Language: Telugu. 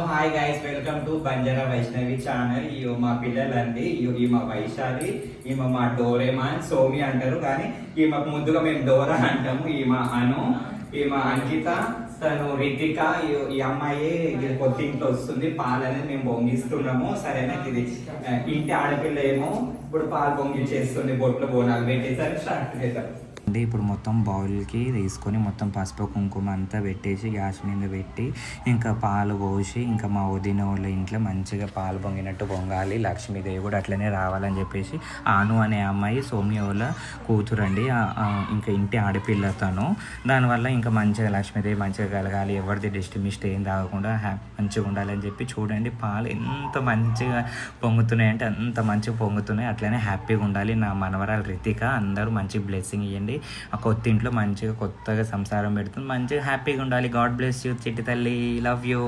Hi guys, welcome to Banjara Vaishnavi channel. ఇయో మా పిల్లలండి, ఈమె వైశాలి, ఈమె మా డోరేమాన్ సోమి అంటారు, కానీ ఈమెకు ముద్దుగా మేము డోరా అంటాము. ఈమె అను, ఈమె అంకిత, తను రితిక. ఈ అమ్మాయి కొత్త ఇంట్లో వస్తుంది. పాలు అనేది మేము పొంగిస్తున్నాము. సరేనా, ఇది ఇంటి ఆడపిల్ల ఏమో ఇప్పుడు పాలు పొంగిచ్చేస్తుంది. బొట్లు బోనాలు పెట్టేసరికి స్టార్ట్ చేద్దాం. ఇప్పుడు మొత్తం బౌల్కి తీసుకొని మొత్తం పసుపు కుంకుమ అంతా పెట్టేసి గ్యాస్ మీద పెట్టి ఇంకా పాలు పోసి ఇంకా మా వదిన వాళ్ళ ఇంట్లో మంచిగా పాలు పొంగినట్టు పొంగాలి. లక్ష్మీదేవి కూడా అట్లనే రావాలని చెప్పేసి ఆను అనే అమ్మాయి సోమి వాళ్ళ కూతురండి, ఇంకా ఇంటి ఆడపిల్ల తను. దానివల్ల ఇంకా మంచిగా లక్ష్మీదేవి మంచిగా కలగాలి, ఎవరిది మిస్ట్ ఏం తాగకుండా మంచిగా ఉండాలని చెప్పి చూడండి పాలు ఎంత మంచిగా పొంగుతున్నాయంటే అంత మంచిగా పొంగుతున్నాయి. అట్లనే హ్యాపీగా ఉండాలి. నా మనవరాలు రితిక, అందరూ మంచి బ్లెస్సింగ్ ఇవ్వండి. ఆ కొత్త ఇంట్లో మంచిగా కొత్తగా సంసారం పెడుతుంది, మంచిగా హ్యాపీగా ఉండాలి. గాడ్ బ్లెస్ యూ చిట్టి తల్లి, లవ్ యూ.